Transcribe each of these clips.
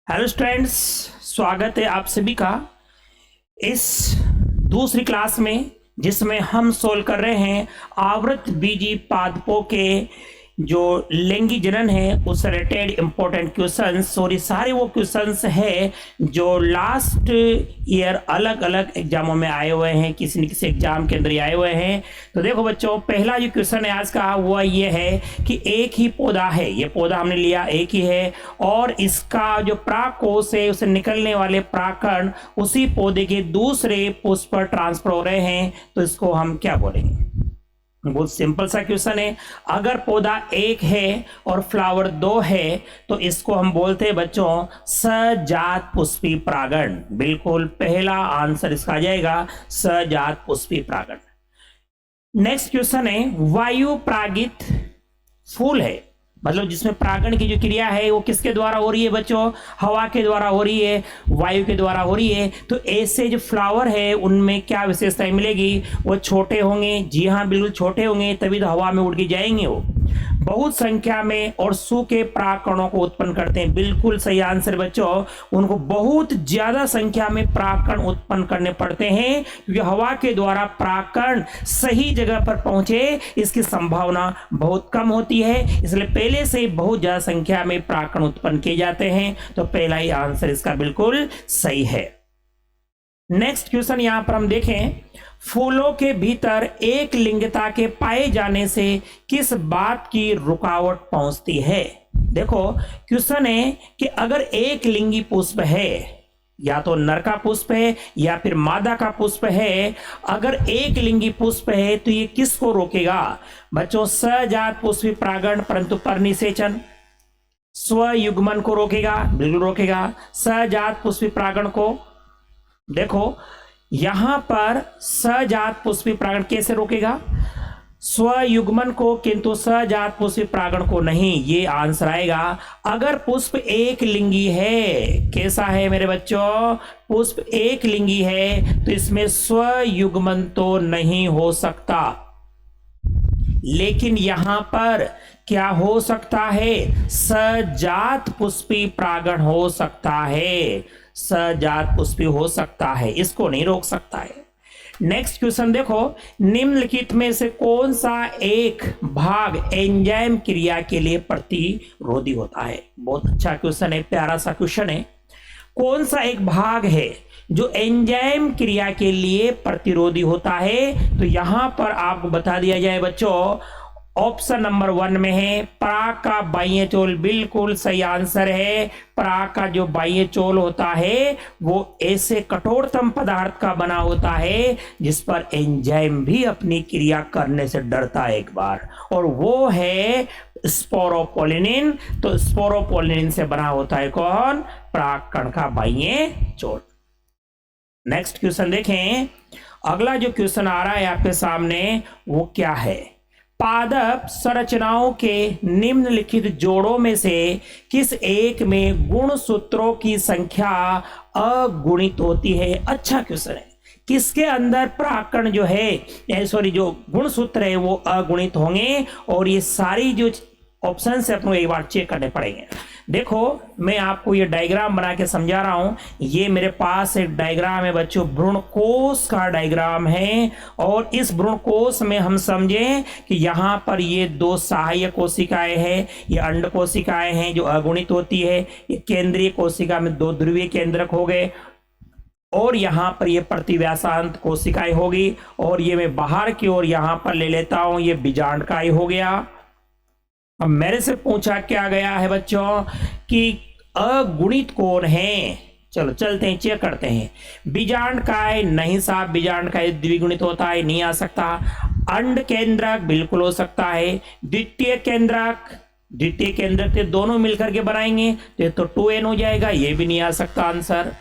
Hello students, स्वागत है आप सभी का इस दूसरी क्लास में, जिसमें हम सोल्व कर रहे हैं आवर्त बीजी पादपों के जो लिंगी जनन है उस रिलेटेड इंपॉर्टेंट क्वेश्चंस। और ये सारे वो क्वेश्चंस है जो लास्ट ईयर अलग अलग एग्जामों में आए हुए हैं, किसी न किसी एग्जाम के अंदर ही आए हुए हैं। तो देखो बच्चों, पहला जो क्वेश्चन है आज का वो ये है कि एक ही पौधा है, ये पौधा हमने लिया एक ही है, और इसका जो परागकोश है उसे निकलने वाले परागकण उसी पौधे के दूसरे पुष्प पर ट्रांसफर हो रहे हैं, तो इसको हम क्या बोलेंगे? बहुत सिंपल सा क्वेश्चन है। अगर पौधा एक है और फ्लावर दो है तो इसको हम बोलते हैं बच्चों सजात पुष्पी परागण। बिल्कुल पहला आंसर इसका आ जाएगा सजात पुष्पी परागण। नेक्स्ट क्वेश्चन है वायु परागित फूल है, मतलब जिसमें परागण की जो क्रिया है वो किसके द्वारा हो रही है बच्चों? हवा के द्वारा हो रही है, वायु के द्वारा हो रही है। तो ऐसे जो फ्लावर है उनमें क्या विशेषताएं मिलेगी? वो छोटे होंगे, जी हाँ बिल्कुल छोटे होंगे, तभी तो हवा में उड़ के जाएंगे। वो बहुत संख्या में और सूखे परागकणों को उत्पन्न करते हैं। बिल्कुल सही आंसर बच्चों, उनको बहुत ज्यादा संख्या में परागकण उत्पन्न करने पड़ते हैं, क्योंकि हवा के द्वारा परागकण सही जगह पर पहुंचे इसकी संभावना बहुत कम होती है, इसलिए पहले से बहुत ज्यादा संख्या में परागकण उत्पन्न किए जाते हैं। तो पहला ही आंसर इसका बिल्कुल सही है। नेक्स्ट क्वेश्चन यहां पर हम देखें, फूलों के भीतर एक लिंगता के पाए जाने से किस बात की रुकावट पहुंचती है? देखो क्वेश्चन है कि अगर एक लिंगी पुष्प है, या तो नर का पुष्प है या फिर मादा का पुष्प है, अगर एक लिंगी पुष्प है तो ये किसको रोकेगा? बच्चों सजात पुष्पी परागण, परंतु परनिषेचन, स्वयुग्मन को रोकेगा, बिल्कुल रोकेगा। सजात पुष्पी परागण को देखो यहां पर सजात पुष्पी परागण कैसे रोकेगा? स्वयुग्मन को, किंतु सजात पुष्पी परागण को नहीं। ये आंसर आएगा अगर पुष्प एक लिंगी है। कैसा है मेरे बच्चों? पुष्प एक लिंगी है तो इसमें स्वयुग्मन तो नहीं हो सकता, लेकिन यहां पर क्या हो सकता है? सजात पुष्पी परागण हो सकता है, सजात पुष्पी हो सकता है, इसको नहीं रोक सकता है। नेक्स्ट क्वेश्चन देखो, निम्नलिखित में से कौन सा एक भाग एंजाइम क्रिया के लिए प्रतिरोधी होता है? बहुत अच्छा क्वेश्चन है, प्यारा सा क्वेश्चन है। कौन सा एक भाग है जो एंजाइम क्रिया के लिए प्रतिरोधी होता है? तो यहां पर आपको बता दिया जाए बच्चों, ऑप्शन नंबर 1 में है पराग का बाह्य चोल। बिल्कुल सही आंसर है। पराग का जो बाह्य चोल होता है वो ऐसे कठोरतम पदार्थ का बना होता है जिस पर एंजाइम भी अपनी क्रिया करने से डरता है एक बार, और वो है स्पोरोपोलिनिन। तो स्पोरोपोलिनिन से बना होता है कौन? परागकण का बाह्य चोल। नेक्स्ट क्वेश्चन देखें, अगला जो क्वेश्चन आ रहा है आपके सामने वो क्या है? पादप संरचनाओं के निम्नलिखित जोड़ों में से किस एक में गुणसूत्रों की संख्या अगुणित होती है? अच्छा क्वेश्चन है। किसके अंदर परागकण जो है, सॉरी जो गुणसूत्र है वो अगुणित होंगे? और ये सारी जो ऑप्शन से अपने एक बार चेक करने पड़ेंगे। देखो मैं आपको ये डायग्राम बना के समझा रहा हूं। ये मेरे पास एक डायग्राम है बच्चों, भ्रूणकोश का डायग्राम है। और इस भ्रूणकोश में हम समझें कि यहां पर ये दो सहायक कोशिकाएं हैं, ये अंड कोशिकाएं हैं जो अगुणित होती है। ये केंद्रीय कोशिका में दो ध्रुवीय केंद्रक हो गए, और यहां पर ये प्रतिव्यासांत कोशिकाएं होगी। और ये मैं बाहर की ओर यहां पर ले लेता हूं, ये बीजांडकाय हो गया। अब मेरे से पूछा क्या गया है बच्चों कि अगुणित कौन है? चलो चलते हैं, चेक करते हैं। बीजांडकाय नहीं साहब, बीजांडकाय द्विगुणित होता है, नहीं आ सकता। अंड केंद्रक बिल्कुल हो सकता है। द्वितीय केंद्रक, द्वितीय केंद्रक से दोनों मिलकर के बनाएंगे तो ये तो 2n हो जाएगा, ये भी नहीं आ सकता आंसर।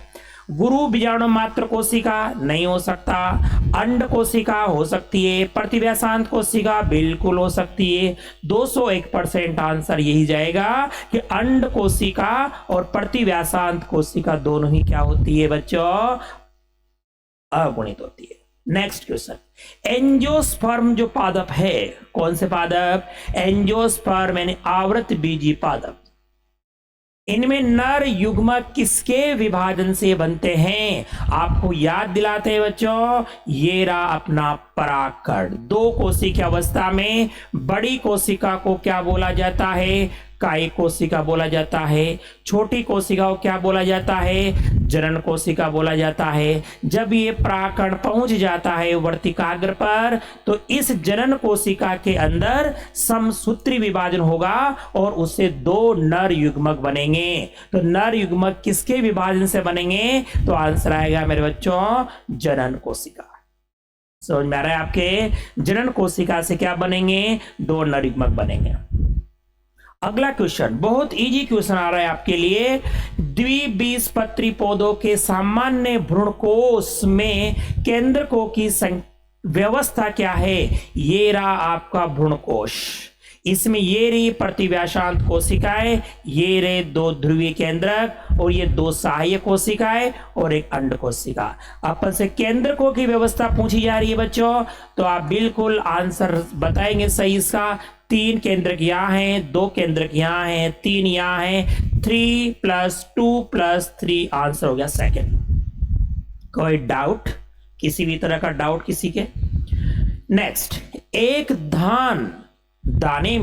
गुरु बीजाणु मात्र कोशिका नहीं हो सकता। अंड कोशिका हो सकती है, प्रतिव्यासांत कोशिका बिल्कुल हो सकती है। 201% आंसर यही जाएगा कि अंड कोशिका और प्रतिव्यासांत कोशिका दोनों ही क्या होती है बच्चों? अगुणित होती है। नेक्स्ट क्वेश्चन, एंजियोस्पर्म जो पादप है, कौन से पादप? एंजियोस्पर्म यानी आवृत बीजी पादप। इनमें नर युग्मक किसके विभाजन से बनते हैं? आपको याद दिलाते हैं बच्चों, ये रहा अपना परागकण। दो कोशिका अवस्था में बड़ी कोशिका को क्या बोला जाता है? काय कोशिका बोला जाता है। छोटी कोशिका को क्या बोला जाता है? जनन कोशिका बोला जाता है। जब ये परागकण पहुंच जाता है वर्तिकाग्र पर, तो इस जनन कोशिका के अंदर समसूत्री विभाजन होगा और उससे दो नर युग्मक बनेंगे। तो नर युग्मक किसके विभाजन से बनेंगे? तो आंसर आएगा मेरे बच्चों, जनन कोशिका। समझ में आ रहा है आपके? जनन कोशिका से क्या बनेंगे? दो नर युग्मक बनेंगे। अगला क्वेश्चन बहुत इजी क्वेश्चन आ रहा है आपके लिए। द्विबीजपत्री पौधों के सामान्य भ्रूणकोश में केंद्रकों की व्यवस्था क्या है? ये रहा आपका भ्रूणकोश। इसमें ये रही प्रतिव्यासांत कोशिकाएं, ये रहे दो ध्रुवीय केंद्रक और ये दो सहायक कोशिकाएं और एक अंड कोशिका। अपन से केंद्रकों की व्यवस्था पूछी जा रही है बच्चों, तो आप बिल्कुल आंसर बताएंगे सही इसका। 3 केंद्रक यहाँ हैं, 2 केंद्रक यहाँ हैं, 3 यहाँ हैं, 3 + 2 + 3 आंसर हो गया सेकंड। कोई डाउट? किसी भी तरह का डाउट किसी के? नेक्स्ट, एक धान दाने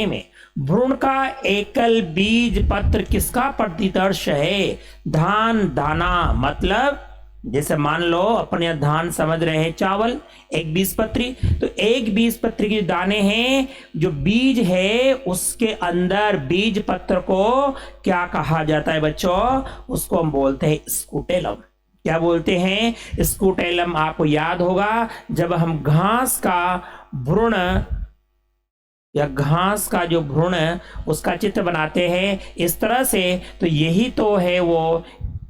में भ्रूण का एकल बीज पत्र किसका प्रतिदर्श है? धान दाना मतलब जैसे मान लो अपन यहां धान समझ रहे हैं, चावल, एक बीजपत्री। तो एक बीजपत्री के दाने हैं, जो बीज है उसके अंदर बीज पत्र को क्या कहा जाता है बच्चों? उसको हम बोलते हैं स्कूटेलम। क्या बोलते हैं? स्कूटेलम। आपको याद होगा जब हम घास का भ्रूण या घास का जो भ्रूण उसका चित्र बनाते हैं इस तरह से, तो यही तो है वो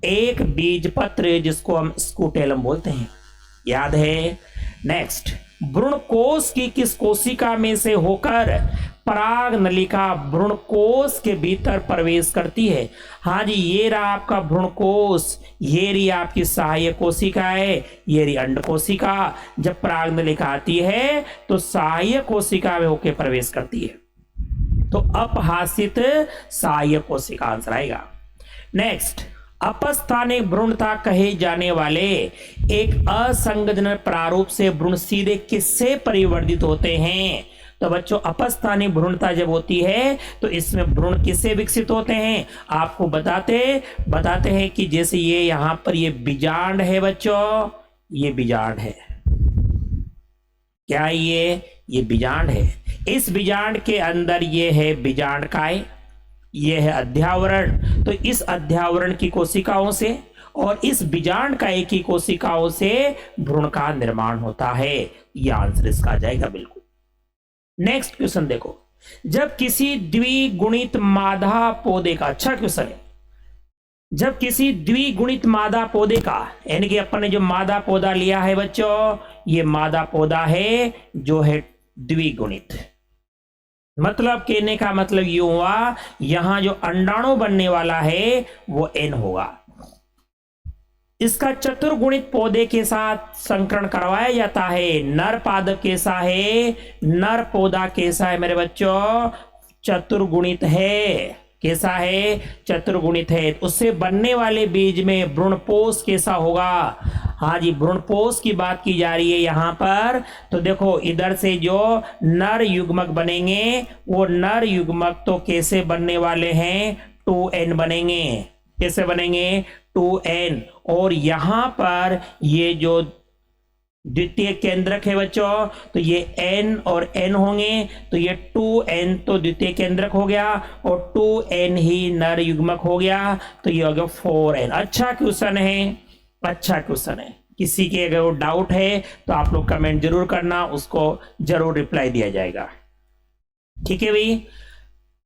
एक बीज पत्र जिसको हम स्कूटेलम बोलते हैं। याद है? नेक्स्ट, भ्रूणकोश की किस कोशिका में से होकर पराग नलिका भ्रूणकोश के भीतर प्रवेश करती है? हाँ जी, ये रहा आपका भ्रूणकोश, ये रही आपकी सहायक कोशिका है, ये रही अंड कोशिका। जब पराग नलिका आती है तो सहायक कोशिका में होकर प्रवेश करती है, तो अपहासित सहायक कोशिका आंसर आएगा। नेक्स्ट, अपस्थानिक भ्रूणता कहे जाने वाले एक असंगजन प्रारूप से भ्रूण सीधे किससे परिवर्तित होते हैं? तो बच्चों, अपस्थानिक भ्रूणता जब होती है तो इसमें भ्रूण किससे विकसित होते हैं? आपको बताते हैं कि जैसे ये यहां पर ये बीजांड है बच्चों, ये बीजांड है। क्या ये बीजांड है। इस बीजांड के अंदर ये है बीजांड काय, ये है अध्यावरण। तो इस अध्यावरण की कोशिकाओं से और इस बीजांड काय की कोशिकाओं से भ्रूण का निर्माण होता है। यह आंसर इसका आ जाएगा बिल्कुल। नेक्स्ट क्वेश्चन देखो, जब किसी द्विगुणित मादा पौधे का, अच्छा क्वेश्चन है, जब किसी द्विगुणित मादा पौधे का, यानी कि अपन ने जो मादा पौधा लिया है बच्चों, ये मादा पौधा है जो है द्विगुणित। मतलब कहने का मतलब ये हुआ, यहां जो अंडाणु बनने वाला है वो N होगा। इसका चतुर्गुणित पौधे के साथ संकरण करवाया जाता है। नर पादप कैसा है? नर पौधा कैसा है मेरे बच्चों? चतुर्गुणित है। कैसा है? चतुर्गुणित है। उससे बनने वाले बीज में भ्रूणपोष कैसा होगा? हाँ जी, भ्रूणपोष की बात की जा रही है यहाँ पर। तो देखो, इधर से जो नर युग्मक बनेंगे वो नर युग्मक तो कैसे बनने वाले हैं? 2N बनेंगे। कैसे बनेंगे? 2N। और यहां पर ये जो द्वितीय केंद्रक है बच्चों, तो ये N और N होंगे, तो ये 2N तो द्वितीय केंद्रक हो गया और 2N ही नर युग्मक हो गया, तो ये हो गया 4N। अच्छा क्वेश्चन है, अच्छा क्वेश्चन है। किसी के अगर वो डाउट है तो आप लोग कमेंट जरूर करना, उसको जरूर रिप्लाई दिया जाएगा। ठीक है भाई।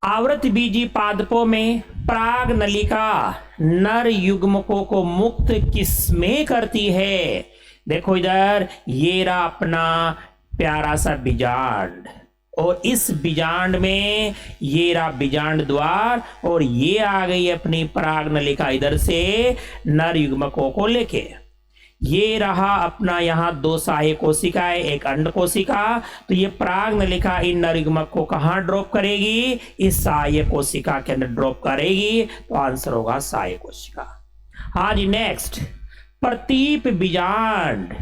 आवृत बीजी पादपों में पराग नलिका नर युग्मकों को मुक्त किसमें करती है? देखो इधर, ये रहा अपना प्यारा सा बीजांड, और इस बीजांड में ये रहा बीजांड द्वार, और ये आ गई अपनी पराग नलिका इधर से नर युग्मकों को लेके। ये रहा अपना यहाँ दो सहायक कोशिकाएं, एक अंड कोशिका। तो ये पराग नलिका इन नरयुग्मक को कहाँ ड्रॉप करेगी? इस सहायक कोशिका के अंदर ड्रॉप करेगी। तो आंसर होगा सहायक कोशिका। हाँ जी, नेक्स्ट, प्रतीप बीजांड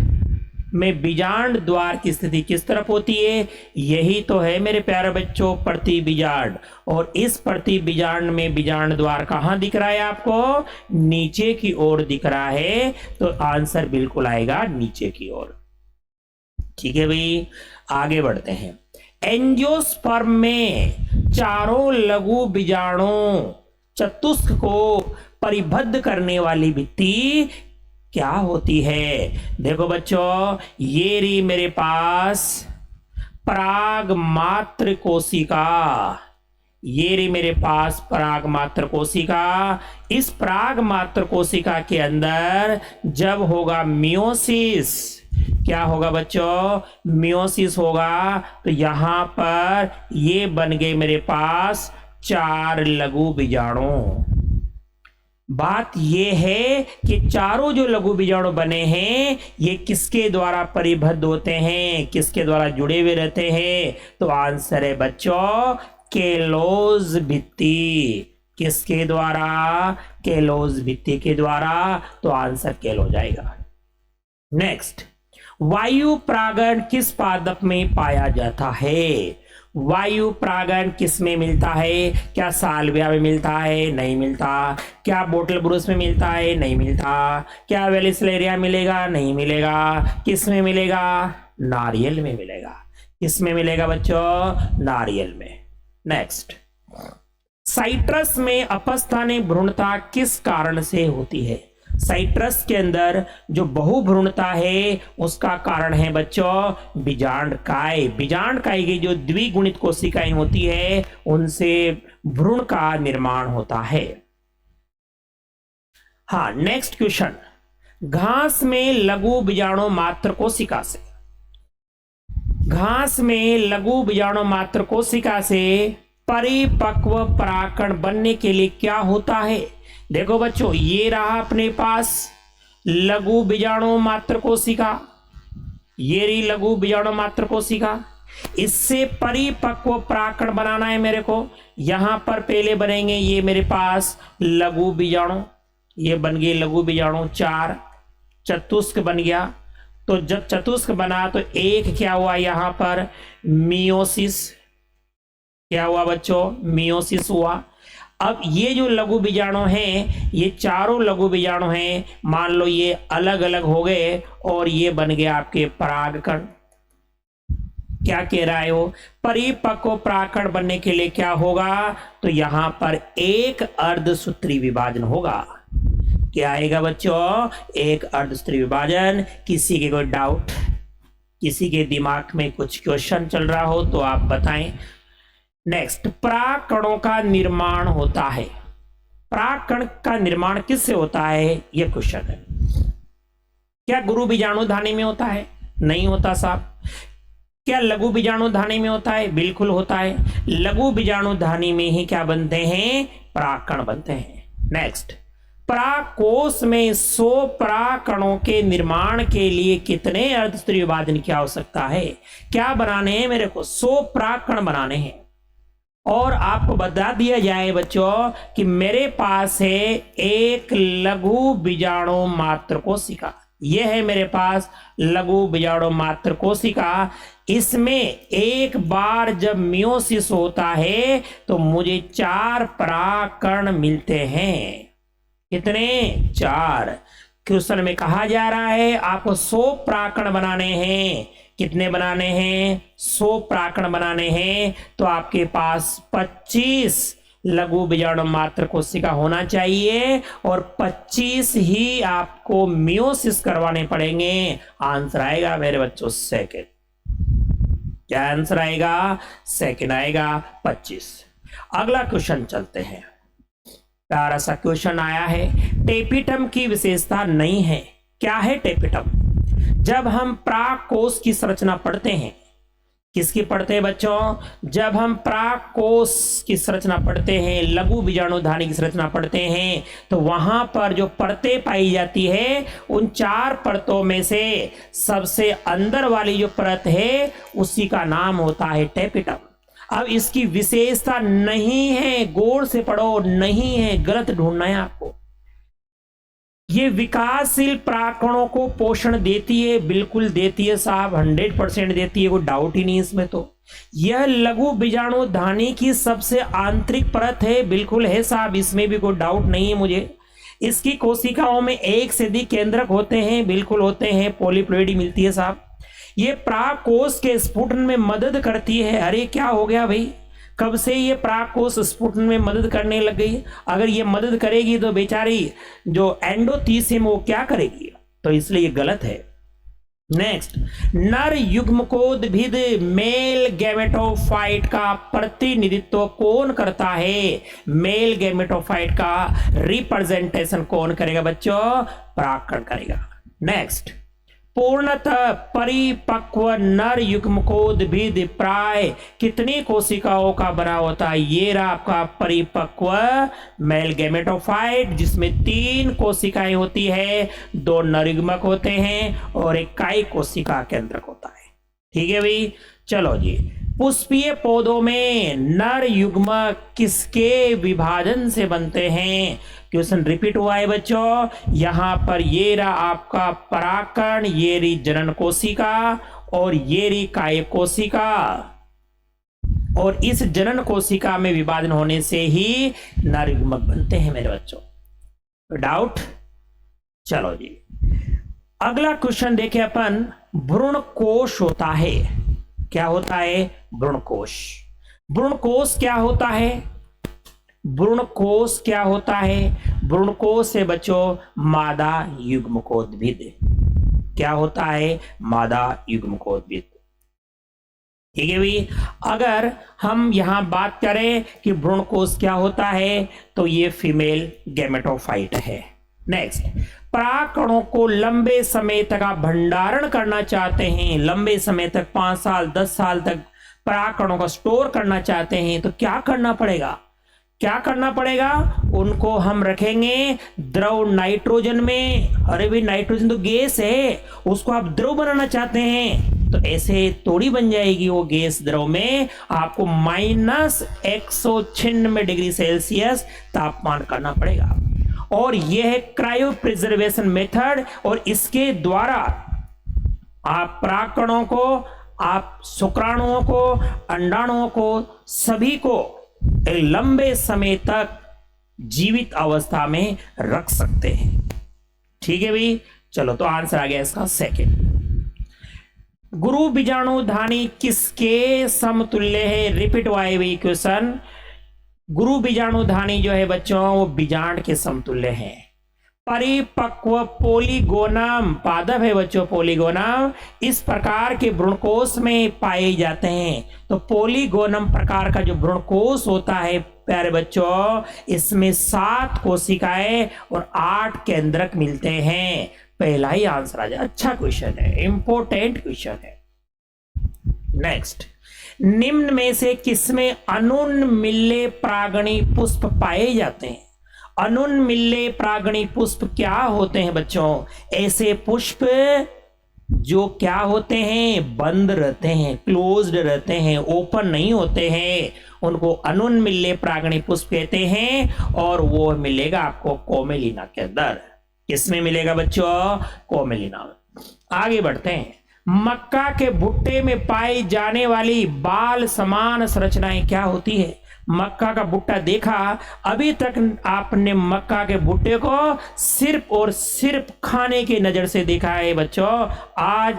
में बीजांड द्वार की स्थिति किस तरफ होती है? यही तो है मेरे प्यारे बच्चों प्रतीप बीजांड। और इस प्रतीप बीजांड में बीजांड द्वार कहां दिख रहा है आपको? नीचे की ओर दिख रहा है। तो आंसर बिल्कुल आएगा नीचे की ओर। ठीक है भाई, आगे बढ़ते हैं। एंजियोस्पर्म में चारों लघु बीजाणु चतुष्क को परिबद्ध करने वाली भित्ति क्या होती है? देखो बच्चों, ये रही मेरे पास पराग मात्र कोशिका। ये रही मेरे पास पराग मात्र कोशिका। इस पराग मात्र कोशिका के अंदर जब होगा मियोसिस, क्या होगा बच्चों? मियोसिस होगा। तो यहां पर ये बन गए मेरे पास चार लघु बीजाणु। बात यह है कि चारों जो लघु बीजाणु बने हैं ये किसके द्वारा परिबद्ध होते हैं, किसके द्वारा जुड़े हुए रहते हैं? तो आंसर है बच्चों केलोज भित्ति। किसके द्वारा? केलोज भित्ति के द्वारा। तो आंसर केल हो जाएगा। नेक्स्ट, वायु परागण किस पादप में पाया जाता है? वायु परागण किस में मिलता है? क्या साल्विया में मिलता है? नहीं मिलता। क्या बोटल ब्रूस में मिलता है? नहीं मिलता। क्या वेलिसलेरिया मिलेगा? नहीं मिलेगा। किस में मिलेगा? नारियल में मिलेगा। किस में मिलेगा बच्चों? नारियल में। नेक्स्ट, साइट्रस में अपस्थानिक भ्रूणता किस कारण से होती है? साइट्रस के अंदर जो बहुभ्रूणता है उसका कारण है बच्चों बीजांड काय। बीजांड काय की जो द्विगुणित कोशिकाएं होती है उनसे भ्रूण का निर्माण होता है। हाँ, नेक्स्ट क्वेश्चन, घास में लघु बीजाणु मात्र कोशिका से, घास में लघु बीजाणु मात्र कोशिका से परिपक्व परागकण बनने के लिए क्या होता है? देखो बच्चों, ये रहा अपने पास लघु बीजाणु मात्र कोशिका। ये रही लघु बीजाणु मात्र कोशिका। इससे परिपक्व परागकण बनाना है मेरे को। यहां पर पहले बनेंगे ये मेरे पास लघु बीजाणु। ये बन गए लघु बीजाणु 4। चतुष्क बन गया। तो जब चतुष्क बना तो एक क्या हुआ यहां पर? मियोसिस। क्या हुआ बच्चों? मियोसिस हुआ। अब ये जो लघु बीजाणु हैं, ये चारों लघु बीजाणु हैं, मान लो ये अलग अलग हो गए और ये बन गए आपके परागकण। क्या कह रहा है वो? परिपक्व परागकण बनने के लिए क्या होगा? तो यहां पर एक अर्धसूत्री विभाजन होगा। क्या आएगा बच्चों? एक अर्धसूत्री विभाजन। किसी के कोई डाउट, किसी के दिमाग में कुछ क्वेश्चन चल रहा हो तो आप बताएं। नेक्स्ट, परागकणों का निर्माण होता है। परागकण का निर्माण किससे होता है? यह क्वेश्चन है। क्या गुरु बीजाणु धानी में होता है? नहीं होता साहब। क्या लघु बीजाणु धानी में होता है? बिल्कुल होता है। लघु बीजाणु धानी में ही क्या बनते हैं? परागकण बनते हैं। नेक्स्ट, परागकोश में 100 परागकणों के निर्माण के लिए कितने अर्धसूत्री विभाजन की आवश्यकता है? क्या बनाने हैं मेरे को? 100 परागकण बनाने हैं। और आपको बता दिया जाए बच्चों कि मेरे पास है एक लघु बीजाणु मात्र कोशिका। यह है मेरे पास लघु बीजाणु मात्र कोशिका। इसमें एक बार जब मियोसिस होता है तो मुझे 4 परागकण मिलते हैं। कितने? 4। क्वेश्चन में कहा जा रहा है आपको 100 परागकण बनाने हैं। कितने बनाने हैं? 100 परागकण बनाने हैं। तो आपके पास 25 लघु बीजाणु मात्र कोशिका होना चाहिए और 25 ही आपको मियोसिस करवाने पड़ेंगे। आंसर आएगा मेरे बच्चों सेकंड। क्या आंसर आएगा? सेकंड आएगा 25। अगला क्वेश्चन चलते हैं। प्यारा सा क्वेश्चन आया है। टेपिटम की विशेषता नहीं है। क्या है टेपिटम? जब हम परागकोश की संरचना पढ़ते हैं किसकी पढ़ते हैं बच्चों? जब हम प्राक कोश की संरचना पढ़ते हैं, लघु बीजाणुधानी की संरचना पढ़ते हैं, तो वहां पर जो परतें पाई जाती है, उन 4 परतों में से सबसे अंदर वाली जो परत है उसी का नाम होता है टेपिटम। अब इसकी विशेषता नहीं है, गौर से पढ़ो, नहीं है, गलत ढूंढना है आपको। ये विकासशील प्राकणों को पोषण देती है, बिल्कुल देती है साहब, 100% देती है, कोई डाउट ही नहीं इसमें। तो यह लघु बीजाणुधानी की सबसे आंतरिक परत है, बिल्कुल है साहब, इसमें भी कोई डाउट नहीं है मुझे। इसकी कोशिकाओं में 1 से अधिक केंद्रक होते हैं, बिल्कुल होते हैं, पॉलीप्लोइडी मिलती है साहब। ये प्राक कोश के स्फुटन में मदद करती है। अरे क्या हो गया भाई, कब से ये प्राक कोश स्फुटन में मदद करने लग गई? अगर ये मदद करेगी तो बेचारी जो एंडोथीसियम वो क्या करेगी? तो इसलिए ये गलत है। नेक्स्ट, नर युग्मकोद्भिद मेल गैमेटोफाइट का प्रतिनिधित्व कौन करता है? मेल गैमेटोफाइट का रिप्रेजेंटेशन कौन करेगा बच्चों? परागकण करेगा। नेक्स्ट, पूर्णतः परिपक्व नर युग्मकोद्भिद प्राय कितनी कोशिकाओं का बना होता है? ये रहा आपका परिपक्व मेल गैमेटोफाइट, जिसमें 3 कोशिकाएं होती है, 2 नर युग्मक होते हैं और एक कायिक कोशिका केंद्रक होता है। ठीक है भाई, चलो जी। पुष्पीय पौधों में नर युग्मक किसके विभाजन से बनते हैं? क्वेश्चन रिपीट हुआ है बच्चों। यहां पर ये रहा आपका परागकण, ये रही जनन कोशिका और ये रही कायिक कोशिका, और इस जनन कोशिका में विभाजन होने से ही नर युग्मक बनते हैं मेरे बच्चों। डाउट? चलो जी, अगला क्वेश्चन देखें अपन। भ्रूण कोश होता है, क्या होता है? भ्रूण कोश। भ्रूण कोश क्या होता है? भ्रूण कोश क्या होता है? भ्रूण कोश से बच्चों मादा युग्मकोद्भिद। क्या होता है? मादा युग्मकोद्भिद। ठीक है भाई, अगर हम यहां बात करें कि भ्रूण कोश क्या होता है, तो ये फीमेल गैमेटोफाइट है। नेक्स्ट, परागकणों को लंबे समय तक आप भंडारण करना चाहते हैं, लंबे समय तक 5 साल 10 साल तक परागकणों को स्टोर करना चाहते हैं, तो क्या करना पड़ेगा? क्या करना पड़ेगा? उनको हम रखेंगे द्रव नाइट्रोजन में। अरे भाई, नाइट्रोजन तो गैस है, उसको आप द्रव बनाना चाहते हैं, तो ऐसे थोड़ी बन जाएगी वो गैस द्रव में। आपको -196 डिग्री सेल्सियस तापमान करना पड़ेगा, और यह है क्रायो प्रिजर्वेशन मेथड, और इसके द्वारा आप परागकणों को, आप शुक्राणुओं को, अंडाणुओं को, सभी को एक लंबे समय तक जीवित अवस्था में रख सकते हैं। ठीक है भाई, चलो तो आंसर आ गया इसका सेकंड। गुरु बीजाणुधानी किसके समतुल्य है? रिपीट हुआ है भाई क्वेश्चन। गुरु बीजाणुधानी जो है बच्चों, वो बीजांड के समतुल्य है। परिपक्व पोलीगोनम पादप है बच्चों, पोलीगोनम इस प्रकार के भ्रूणकोश में पाए जाते हैं। तो पोलीगोनम प्रकार का जो भ्रूणकोश होता है प्यारे बच्चों, इसमें 7 कोशिकाएं और 8 केंद्रक मिलते हैं। पहला ही आंसर आ जाए। अच्छा क्वेश्चन है, इंपॉर्टेंट क्वेश्चन है। नेक्स्ट, निम्न में से किसमें अनुन्मिल्ले प्रागणी पुष्प पाए जाते हैं? अनुन्मिल्ले प्रागणी पुष्प क्या होते हैं बच्चों? ऐसे पुष्प जो क्या होते हैं? बंद रहते हैं, क्लोज्ड रहते हैं, ओपन नहीं होते हैं, उनको अनुन्मिल्ले प्रागणी पुष्प कहते हैं। और वो मिलेगा आपको कोमेलिना के अंदर। किसमें मिलेगा बच्चों? कोमेलिना में। आगे बढ़ते हैं। मक्का के भुट्टे में पाई जाने वाली बाल समान संरचनाएं क्या होती है? मक्का का भुट्टा देखा, अभी तक आपने मक्का के भुट्टे को सिर्फ और सिर्फ खाने की नजर से देखा है बच्चों। आज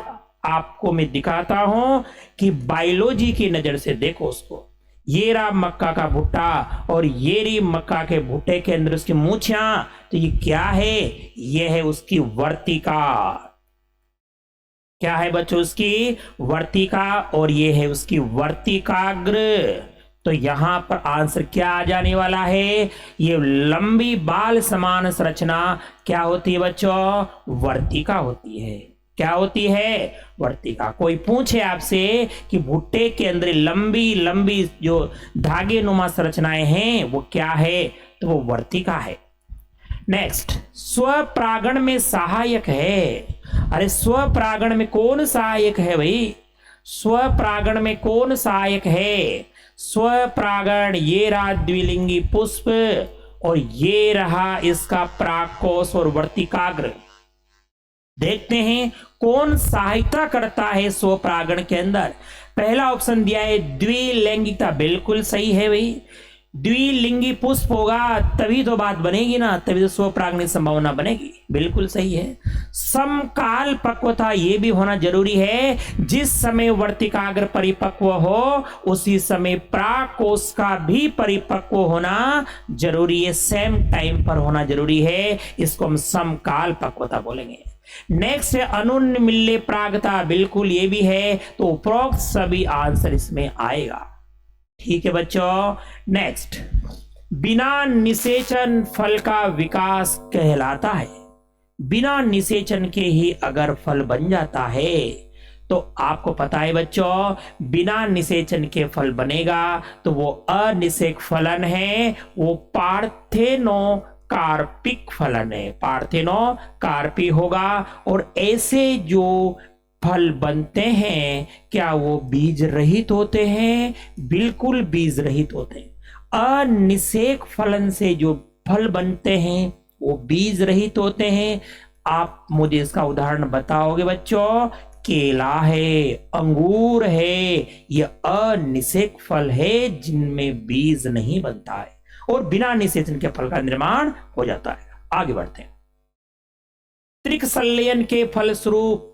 आपको मैं दिखाता हूं कि बायोलॉजी की नजर से देखो उसको। ये रहा मक्का का भुट्टा, और ये रही मक्का के भुट्टे के अंदर उसकी मूछियां। तो ये क्या है? ये है उसकी वर्तिका। क्या है बच्चों? उसकी वर्तिका, और ये है उसकी वर्तिकाग्र। तो यहां पर आंसर क्या आ जाने वाला है? ये लंबी बाल समान संरचना क्या होती है बच्चों? वर्तिका होती है। क्या होती है? वर्तिका। कोई पूछे आपसे कि भुट्टे के अंदर लंबी लंबी जो धागे नुमा संरचनाएं हैं वो क्या है, तो वो वर्तिका है। नेक्स्ट, स्वपरागण में सहायक है। अरे स्वपरागण में कौन सहायक है भाई? स्वपरागण में कौन सहायक है? स्वपरागण ये रहा द्विलिंगी पुष्प और ये रहा इसका परागकोश और वर्तिकाग्र। देखते हैं कौन सहायता करता है स्वपरागण के अंदर। पहला ऑप्शन दिया है द्विलैंगिकता, बिल्कुल सही है भाई। द्विलिंगी पुष्प होगा तभी तो बात बनेगी ना, तभी तो स्वपरागण की संभावना बनेगी, बिल्कुल सही है। समकाल पक्वता ये भी होना जरूरी है, जिस समय वर्तिकाग्र परिपक्व हो उसी समय परागकोश का भी परिपक्व होना जरूरी है, सेम टाइम पर होना जरूरी है, इसको हम समकाल पक्वता बोलेंगे। नेक्स्ट है अनुन्मिल्य प्रागता, बिल्कुल ये भी है, तो उपरोक्त सभी आंसर इसमें आएगा। ठीक है बच्चों। नेक्स्ट, बिना निषेचन फल का विकास कहलाता है। बिना निषेचन के ही अगर फल बन जाता है तो आपको पता है बच्चों, बिना निषेचन के फल बनेगा तो वो अनिषेक फलन है, वो पार्थेनो कार्पिक फलन है, पार्थेनो कार्पी होगा। और ऐसे जो फल बनते हैं क्या वो बीज रहित होते हैं? बिल्कुल बीज रहित होते हैं। अनिषेक फलन से जो फल बनते हैं वो बीज रहित होते हैं। आप मुझे इसका उदाहरण बताओगे बच्चों? केला है, अंगूर है, ये अनिषेक फल है जिनमें बीज नहीं बनता है और बिना निषेचन के फल का निर्माण हो जाता है। आगे बढ़ते हैं। त्रिक संलयन के फलस्वरूप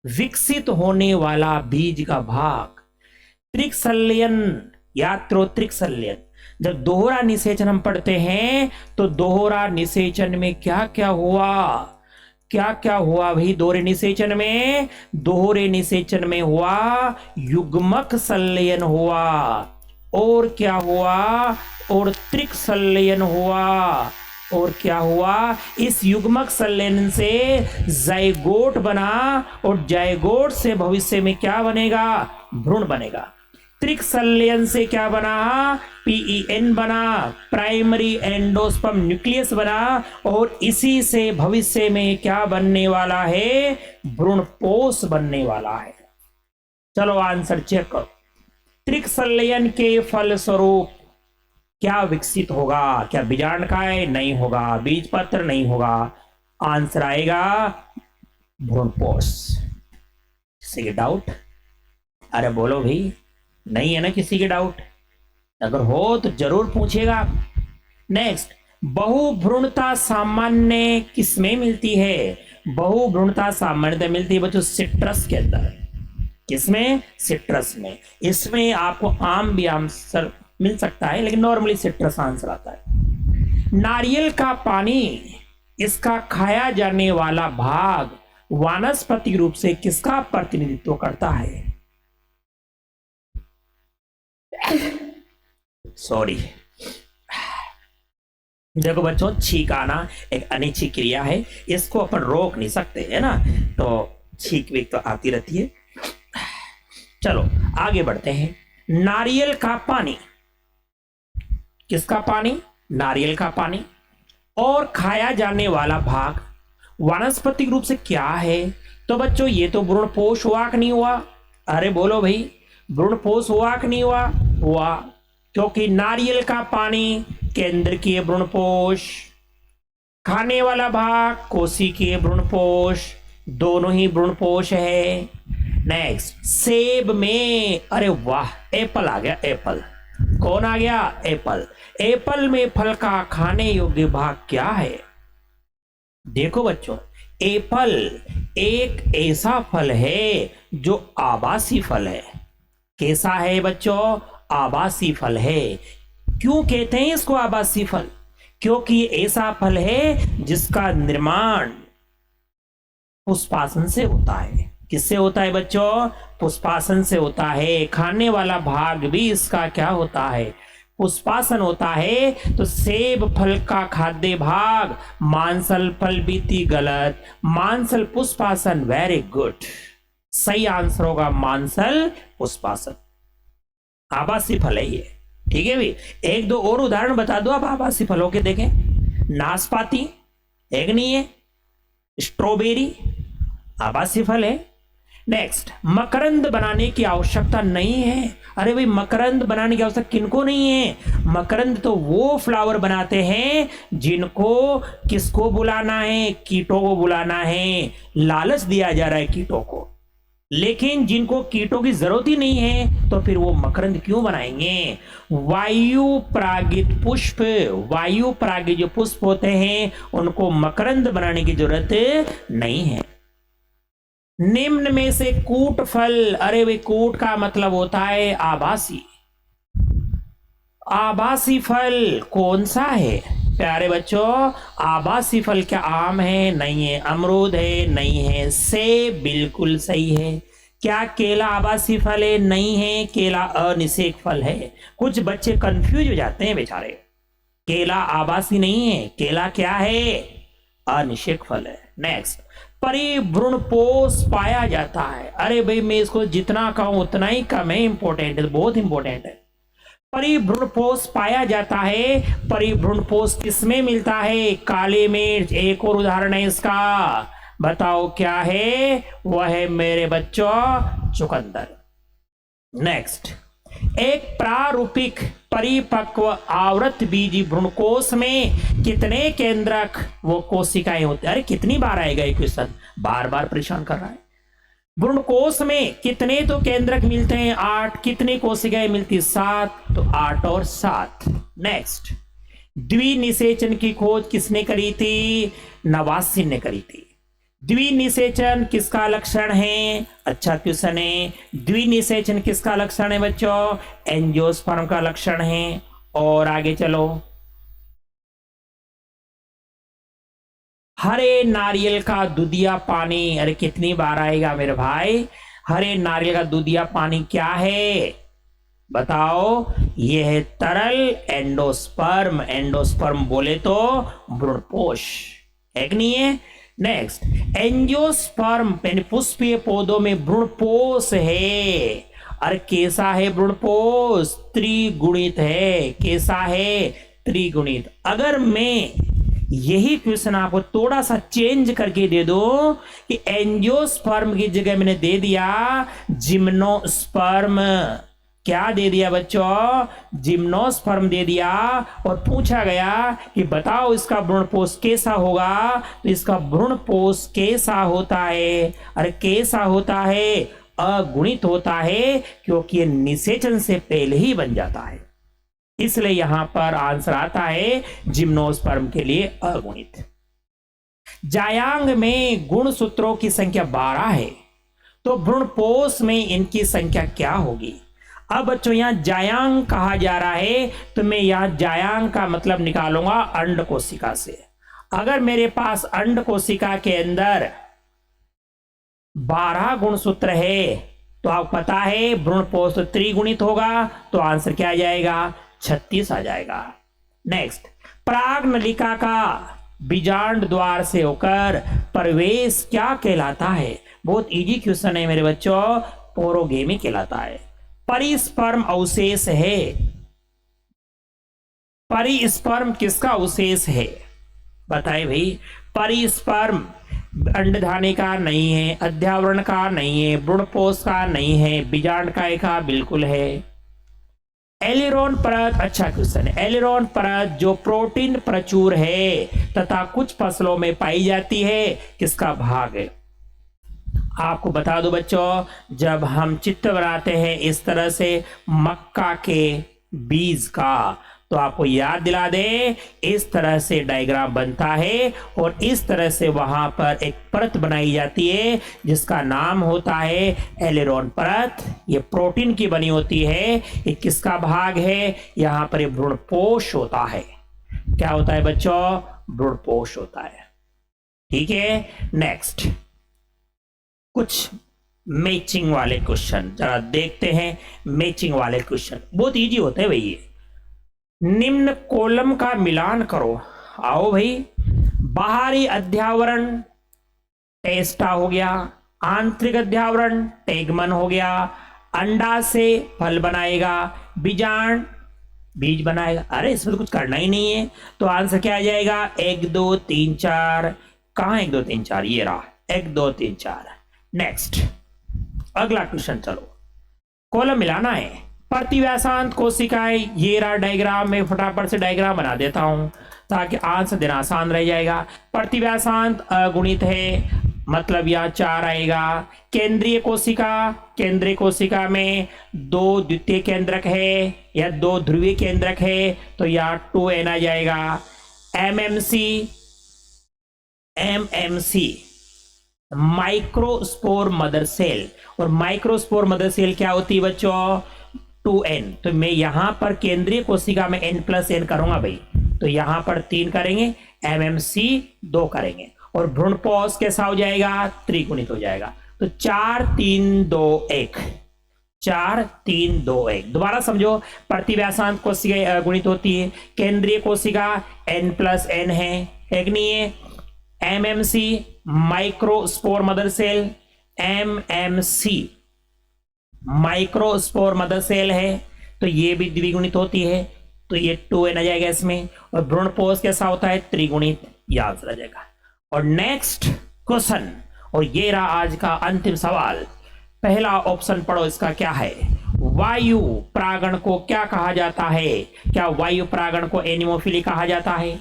विकसित होने वाला बीज का भाग। त्रिक संलयन या त्रिक संलयन, जब दोहरा निषेचन हम पढ़ते हैं तो दोहरा निषेचन में क्या क्या हुआ? क्या क्या हुआ भाई दोहरे निषेचन में? दोहरे निषेचन में हुआ युग्मक संलयन हुआ, और क्या हुआ? और त्रिक संलयन हुआ, और क्या हुआ? इस युग्मक संलयन से जाइगोट बना और जाइगोट से भविष्य में क्या बनेगा? भ्रूण बनेगा। त्रिक संलयन से क्या बना? PEN बना, प्राइमरी एंडोस्पर्म न्यूक्लियस बना, और इसी से भविष्य में क्या बनने वाला है? भ्रूणपोष बनने वाला है। चलो आंसर चेक करो। त्रिक संलयन के फलस्वरूप क्या विकसित होगा? क्या बीजांडकाय? नहीं होगा। बीजपत्र? नहीं होगा। आंसर आएगा भ्रूणपोष। किसी के डाउट? अरे बोलो भाई, नहीं है ना किसी के डाउट? अगर हो तो जरूर पूछेगा। नेक्स्ट, बहुभ्रूणता सामान्य किसमें मिलती है? बहुभ्रूणता सामान्यतः मिलती है बच्चों सिट्रस के अंदर। किसमें? सिट्रस में। इसमें आपको आम भी आंसर मिल सकता है, लेकिन नॉर्मली सिट्रस आंसर आता है। नारियल का पानी, इसका खाया जाने वाला भाग वानस्पतिक रूप से किसका प्रतिनिधित्व करता है? सॉरी, देखो बच्चों, छींक आना एक अनिच्छिक क्रिया है, इसको अपन रोक नहीं सकते है ना, तो छींक वीक तो आती रहती है। चलो आगे बढ़ते हैं। नारियल का पानी, किसका पानी? नारियल का पानी। और खाया जाने वाला भाग वानस्पतिक रूप से क्या है? तो बच्चों ये तो भ्रूणपोष हुआ कि नहीं हुआ? अरे बोलो भाई, भ्रूणपोष हुआ कि नहीं हुआ? हुआ, क्योंकि नारियल का पानी केंद्रकीय भ्रूणपोष, खाने वाला भाग कोशिकीय भ्रूणपोष, दोनों ही भ्रूणपोष है। नेक्स्ट, सेब में, अरे वाह, एप्पल आ गया। एप्पल कौन आ गया? एप्पल। एप्पल में फल का खाने योग्य भाग क्या है? देखो बच्चों, एप्पल एक ऐसा फल है जो आवासी फल है। कैसा है बच्चों? आवासी फल है। क्यों कहते हैं इसको आवासी फल? क्योंकि ये ऐसा फल है जिसका निर्माण पुष्पासन से होता है। किससे होता है बच्चों? पुष्पासन से होता है। खाने वाला भाग भी इसका क्या होता है? पुष्पासन होता है तो सेब फल का खाद्य भाग, मांसल फल बीती गलत, मांसल पुष्पासन वेरी गुड। सही आंसर होगा मांसल पुष्पासन, आभासी फल है ये। ठीक है भाई, एक दो और उदाहरण बता दो आप आभासी फलों के। देखें, नाशपाती एक नहीं है, स्ट्रॉबेरी आभासी फल है। नेक्स्ट, मकरंद बनाने की आवश्यकता नहीं है। अरे भाई, मकरंद बनाने की आवश्यकता किनको नहीं है? मकरंद तो वो फ्लावर बनाते हैं जिनको किसको बुलाना है? कीटों को बुलाना है। लालच दिया जा रहा है कीटों को, लेकिन जिनको कीटों की जरूरत ही नहीं है तो फिर वो मकरंद क्यों बनाएंगे? वायु परागित पुष्प, वायु परागित जो पुष्प होते हैं उनको मकरंद बनाने की जरूरत नहीं है। निम्न में से कूट फल, अरे वे कूट का मतलब होता है आभासी। आभासी फल कौन सा है प्यारे बच्चों? आभासी फल क्या आम है? नहीं है। अमरूद है? नहीं है। सेब बिल्कुल सही है। क्या केला आभासी फल है? नहीं है, केला अनिषेक फल है। कुछ बच्चे कंफ्यूज हो जाते हैं बेचारे, केला आभासी नहीं है, केला क्या है? अनिषेक फल है। नेक्स्ट, परिभ्रूणपोष पाया जाता है। अरे भाई, मैं इसको जितना कहूं उतना ही कम है, इंपॉर्टेंट है, बहुत इंपॉर्टेंट है। परिभ्रूणपोष पाया जाता है। परिभ्रूणपोष किसमें मिलता है? काली मिर्च। एक और उदाहरण है इसका, बताओ क्या है? वह है मेरे बच्चों चुकंदर। नेक्स्ट, एक प्रारूपिक परिपक्व आवृत बीजी भ्रूणकोश में कितने केंद्रक वो कोशिकाएं होती है? अरे कितनी बार आएगा ये क्वेश्चन, बार बार परेशान कर रहा है। भ्रूणकोश में कितने तो केंद्रक मिलते हैं? 8। कितनी कोशिकाएं मिलती? 7। तो 8 और 7। नेक्स्ट, द्विनिषेचन की खोज किसने करी थी? नवासिन ने करी थी। द्विनिषेचन किसका लक्षण है? अच्छा क्वेश्चन है। द्विनिषेचन किसका लक्षण है बच्चों? एंजियोस्पर्म का लक्षण है। और आगे चलो, हरे नारियल का दूधिया पानी, अरे कितनी बार आएगा मेरे भाई? हरे नारियल का दूधिया पानी क्या है बताओ? यह है तरल एंडोस्पर्म। एंडोस्पर्म बोले तो भ्रूणपोष है कि नहीं है? नेक्स्ट, एंजियोस्पर्म पुष्पीय पौधों में भ्रूणपोष है। अरे कैसा है भ्रूणपोष? त्रिगुणित है। कैसा है? त्रिगुणित। अगर मैं यही क्वेश्चन आपको थोड़ा सा चेंज करके दे दो कि एंजियोस्पर्म की जगह मैंने दे दिया जिम्नोस्पर्म, क्या दे दिया बच्चों? जिम्नोस्पर्म दे दिया, और पूछा गया कि बताओ इसका भ्रूणपोष कैसा होगा, तो इसका भ्रूणपोष कैसा होता है? अरे कैसा होता है? अगुणित होता है, क्योंकि ये निषेचन से पहले ही बन जाता है। इसलिए यहां पर आंसर आता है जिम्नोस्पर्म के लिए अगुणित। जायांग में गुणसूत्रों की संख्या 12 है, तो भ्रूणपोष में इनकी संख्या क्या होगी? अब बच्चों यहां जायांग कहा जा रहा है, तो मैं यहां जायांग का मतलब निकालूंगा अंड कोशिका से। अगर मेरे पास अंड कोशिका के अंदर 12 गुणसूत्र है, तो आपको पता है भ्रूणपोष तो त्रिगुणित होगा, तो आंसर क्या आ जाएगा? 36 आ जाएगा। नेक्स्ट, प्राग नलिका का बीजांड द्वार से होकर प्रवेश क्या कहलाता है? बहुत इजी क्वेश्चन है मेरे बच्चों, पोरोगेमी कहलाता है। परिस्पर्म अवशेष है। परिस्पर्म किसका अवशेष है बताए भाई? परिस्पर्म अंडधानी का नहीं है, अध्यावरण का नहीं है, भ्रूणपोष का नहीं है, बीजांडकाय का बिल्कुल है। एलेरोन परत, अच्छा क्वेश्चन है। एलेरोन परत जो प्रोटीन प्रचुर है तथा कुछ फसलों में पाई जाती है, किसका भाग है? आपको बता दो बच्चों, जब हम चित्र बनाते हैं इस तरह से मक्का के बीज का, तो आपको याद दिला दे, इस तरह से डायग्राम बनता है और इस तरह से वहां पर एक परत बनाई जाती है जिसका नाम होता है एलेरोन परत। ये प्रोटीन की बनी होती है। ये किसका भाग है? यहां पर ये भ्रूणपोष होता है। क्या होता है बच्चों? भ्रूणपोष होता है। ठीक है। नेक्स्ट, कुछ मैचिंग वाले क्वेश्चन जरा देखते हैं। मैचिंग वाले क्वेश्चन बहुत इजी होते हैं भाई। निम्न कॉलम का मिलान करो। आओ भाई, बाहरी अध्यावरण टेस्टा हो गया, आंतरिक अध्यावरण टेगमन हो गया, अंडा से फल बनाएगा, बीजांड बीज बनाएगा। अरे इसमें तो कुछ करना ही नहीं है, तो आंसर क्या आ जाएगा? 1 2 3 4। कहां 1 2 3 4? ये रहा 1 2 3 4। नेक्स्ट अगला क्वेश्चन, चलो कॉलम मिलाना है। प्रतिव्यासांत कोशिकाएं, ये रहा डायग्राम में, फटाफट से डायग्राम बना देता हूं ताकि आंसर देना आसान रह जाएगा। प्रतिव्यासांत अगुणित है, मतलब यह 4 आएगा। केंद्रीय कोशिका में 2 द्वितीय केंद्रक है या 2 ध्रुवीय केंद्रक है, तो यह 2n आ जाएगा। एमएमसी माइक्रोस्पोर मदर सेल, और माइक्रोस्पोर मदर सेल क्या होती है बच्चों? 2n। तो मैं यहां पर केंद्रीय कोशिका में n+n करूंगा भाई, तो यहां पर 3 करेंगे, एमएमसी 2 करेंगे, और भ्रूणपोष कैसा हो जाएगा? त्रिगुणित हो जाएगा। तो 4 3 2 1, 4 3 2 1। दोबारा समझो, प्रतिव्यासांत कोशिका गुणित होती है, केंद्रीय कोशिका n+n है कि नहीं है? MMC microspore mother cell, MMC microspore mother cell है, तो ये भी द्विगुणित होती है, तो ये 2n आ जाएगा इसमें। और भ्रूणपोष कैसा होता है? त्रिगुणित, याद रह जाएगा। और नेक्स्ट क्वेश्चन, और ये रहा आज का अंतिम सवाल। पहला ऑप्शन पढ़ो, इसका क्या है? वायु प्रागण को क्या कहा जाता है? क्या वायु प्रागण को एनिमोफिली कहा जाता है?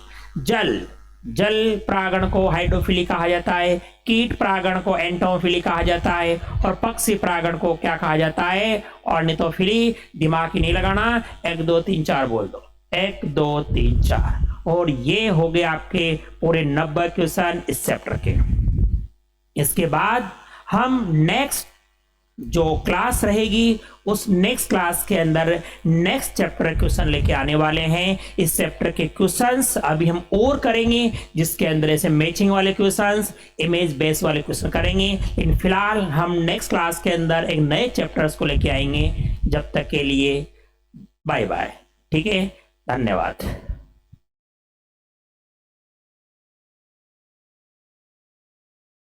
जल प्रागण को हाइड्रोफिली कहा जाता है, कीट प्रागण को एंटोफिली कहा जाता है, और पक्षी प्रागण को क्या कहा जाता है? ऑर्निथोफिली। दिमाग ही नहीं लगाना, 1 2 3 4 बोल दो, 1 2 3 4। और ये हो गए आपके पूरे 90 क्वेश्चन इस चैप्टर के। इसके बाद हम नेक्स्ट जो क्लास रहेगी, उस नेक्स्ट क्लास के अंदर नेक्स्ट चैप्टर क्वेश्चन लेके आने वाले हैं। इस चैप्टर के क्वेश्चंस अभी हम और करेंगे, जिसके अंदर ऐसे मैचिंग वाले क्वेश्चंस, इमेज बेस वाले क्वेश्चन करेंगे। लेकिन फिलहाल हम नेक्स्ट क्लास के अंदर एक नए चैप्टर्स को लेके आएंगे। जब तक के लिए बाय बाय, ठीक है, धन्यवाद।